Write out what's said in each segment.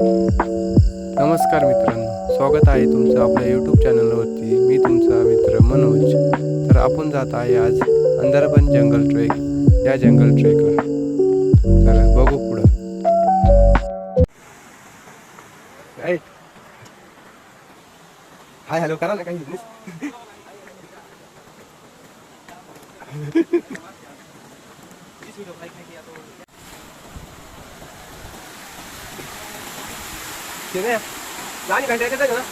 नमस्कार मित्रांनो, स्वागत आहे तुमचं आपल्या यूट्यूब चॅनलवरती. मी तुमचा मित्र मनोज. तर आपण जात आहे आज अंदरबन जंगल ट्रेक या जंगल ट्रेकला. तर बघू पुढं. हाय हॅलो करा ना काही. गाणी घंटे ना चला.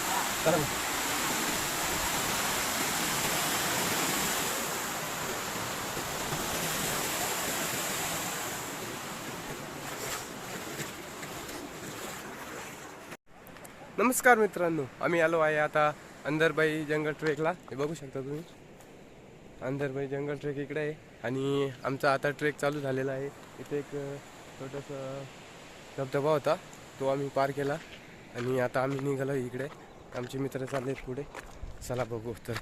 नमस्कार मित्रांनो, आम्ही आलो आहे आता अंदरबाई जंगल ट्रेकला. हे बघू शकता तुम्ही, अंदरबाई जंगल ट्रेक इकडे आहे आणि आमचा आता ट्रेक चालू झालेला आहे. इथे एक छोटासा धबधबा होता, तो आम्ही पार केला आणि आता आम्ही निघालो इकडे. आमचे मित्र चालले पुढे. चला बघू. तर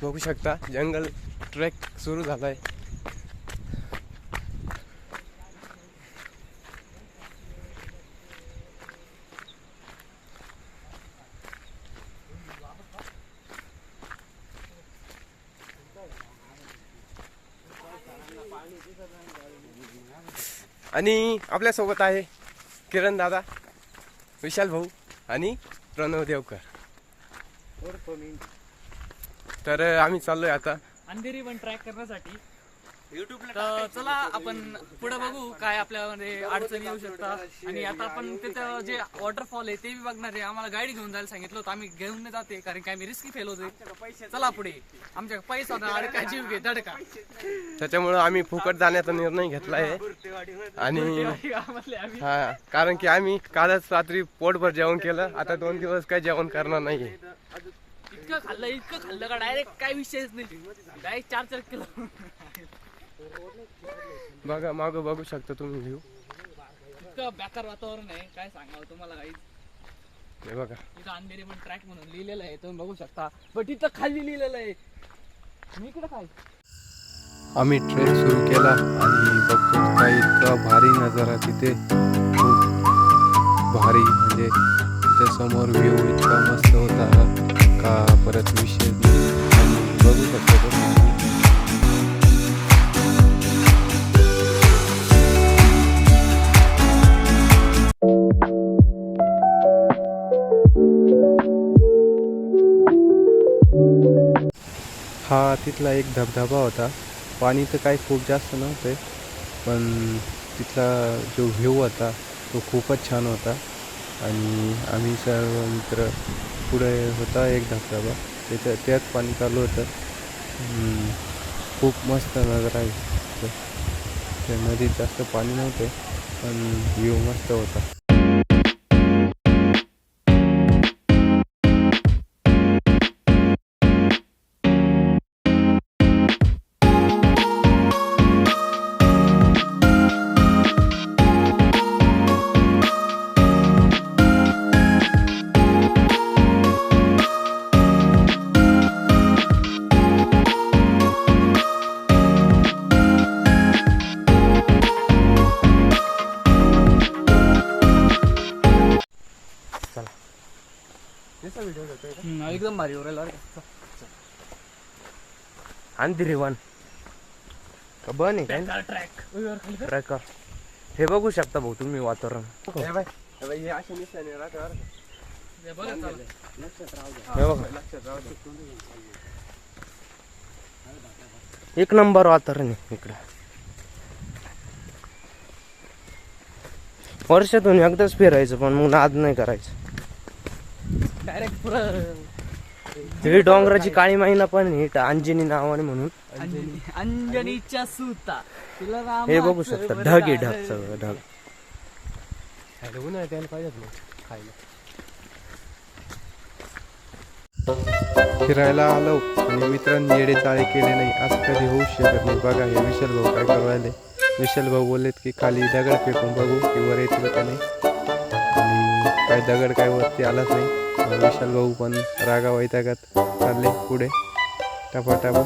बघू शकता जंगल ट्रेक सुरू झाला आहे. आणि आपल्यासोबत आहे किरण दादा, विशाल भाऊ आणि प्रणव देवकर. तर आम्ही चाललोय आता अंधेरी वन ट्रॅक करण्यासाठी. तर चला आपण पुढे बघू काय आपल्यामध्ये अडचणी येऊ शकतात. आणि आता आपण तिथं जे वॉटरफॉल आहे ते बी बघणार आहे. आम्हाला गाडी घेऊन जायला सांगितलं होतं, आम्ही घेऊन नाही जाते कारण की आम्ही रिस्की फेल होते. चला पुढे, आमच्या पैसा अडका जीव घे धडका. त्याच्यामुळं आम्ही फुकट जाण्याचा निर्णय घेतला आहे. आणि हा, कारण की आम्ही कालच रात्री पोटभर जेवण केलं, आता 2 दिवस काही जेवण करणार नाहीये. इतकं खाल्लं का डायरेक्ट काय विषयच नाही. Direct 4 kilo. बघा मागं बघू शकता तुम्ही व्ह्यू. इतकं बेकार वातावरण आहे, काय सांगावं तुम्हाला. काही हे बघा, इथं अंधेरी वन ट्रॅक म्हणून लिहिलेलं आहे, तुम्ही बघू शकता. बट इथं खाली लिहिलेलं आहे. मी इकडे काय, आम्ही ट्रेक सुरू केला आणि बघतो काय इतका भारी नजारा तिथे. खूप भारी, म्हणजे तिथे समोर व्ह्यू इतका मस्त होता का परत विषय नाही. आणि बघू शकता तुम्ही. हा तिथला एक धबधबा होता. पाणी तर काही खूप जास्त नव्हते, पण तिथला जो व्ह्यू होता तो खूपच छान होता. आणि आम्ही सर्व मित्र, पुढे होता एक धबधबा, त्यात पाणी चालू होतं. खूप मस्त नजारा आहे. त्या नदीत जास्त पाणी नव्हते, पण व्ह्यू मस्त होता. एकदम भारी हो राहिला. अंधेरी वन बन आहे काय ट्रॅकर. हे बघू शकता भाऊ तुम्ही वातावरण. हे बघा, एक नंबर वातावरण आहे इकडं. वर्षातून एकदाच फिरायचं, पण मग नाद नाही करायचं. डायरेक्ट पुरं ही डोंगराची काळी महिना पण आहे, अंजनी नावाने म्हणून. अंजनीच्या सुता हे बघू शकता, ढग आहे, ढग सगळं ढग. त्याला पाहिजे खायला. फिरायला आलो आणि मित्रांनी येडे चाळे केले नाही, असं कधी होऊ शकत नाही. बघा हे विशाल भाऊ काय करू राहिले. विशाल भाऊ बोललेत की खाली दगड फेकून बघू की वर येतील का नाही. आणि काय दगड काय वरती आलाच नाही. विशाल भाऊ पण रागा वैतागात चालले पुढे टपाटपा.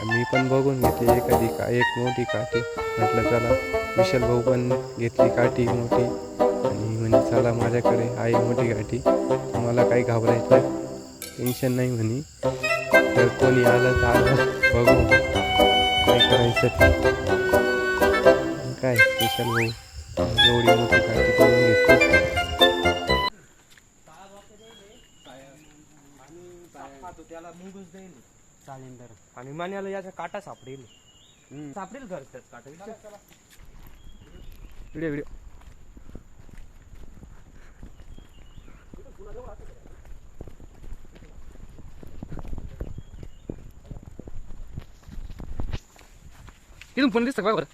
मी पण बघून घेतली एक मोठी काठी. म्हटलं चला विशाल भाऊ पण घेतली काठी मोठी आणि म्हणे चला माझ्याकडे आहे मोठी काठी, तुम्हाला काही घाबरायचं टेन्शन नाही म्हणे. तर कोणी आलं तर आलं, बघू काय करायचं ते. काय विशाल भाऊ एवढी मोठी काठी करून घेतली. त्याला मूगच देईल चालेल तर. आणि मान्याला याचा काटा सापडेल. सापडेल घर त्यात काटा. व्हिडिओ व्हिडिओ इथून पण दिसतं का बरं?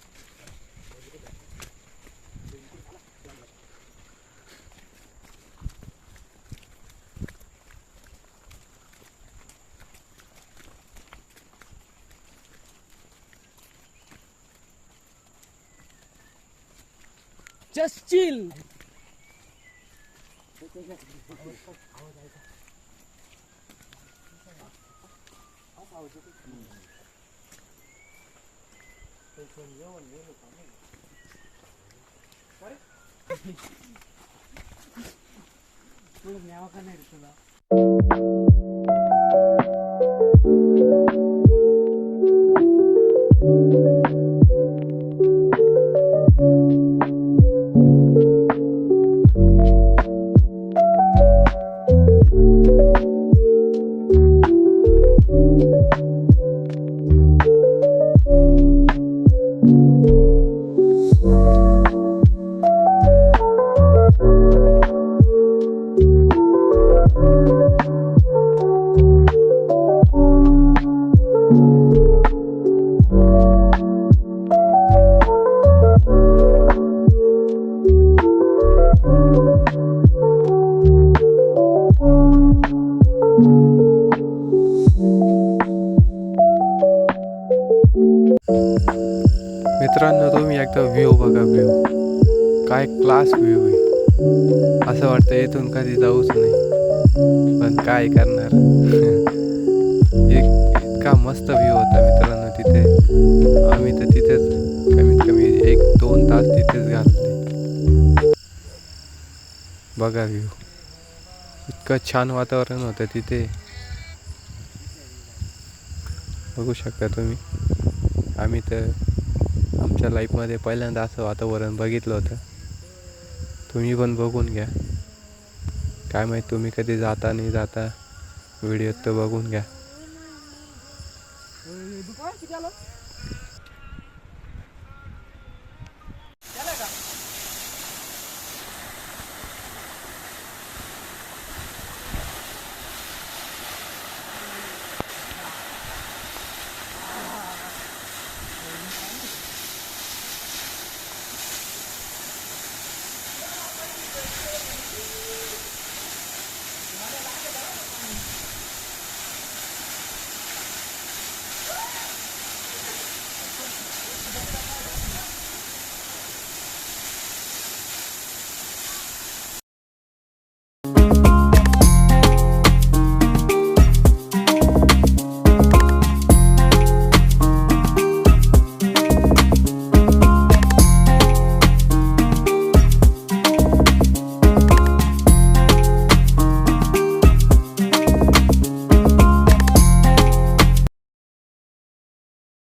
Just chill. मित्रांनो तुम्ही एकदा व्ह्यू बघा, व्ह्यू काय क्लास व्ह्यू आहे. असं वाटतं इथून कधी जाऊच नाही, पण काय करणार. इतका मस्त व्ह्यू होता मित्रांनो तिथे. आम्ही तर तिथेच कमीत कमी 1-2 तास तिथेच घालवले. बघा व्ह्यू, इतकं छान वातावरण होतं तिथे, बघू शकता तुम्ही. आम्ही तर आमच्या लाईफमध्ये पहिल्यांदा असं वातावरण बघितलं होतं. तुम्ही पण बघून घ्या. काय माहीत तुम्ही कधी जाता नाही जाता, व्हिडिओत तर बघून घ्या.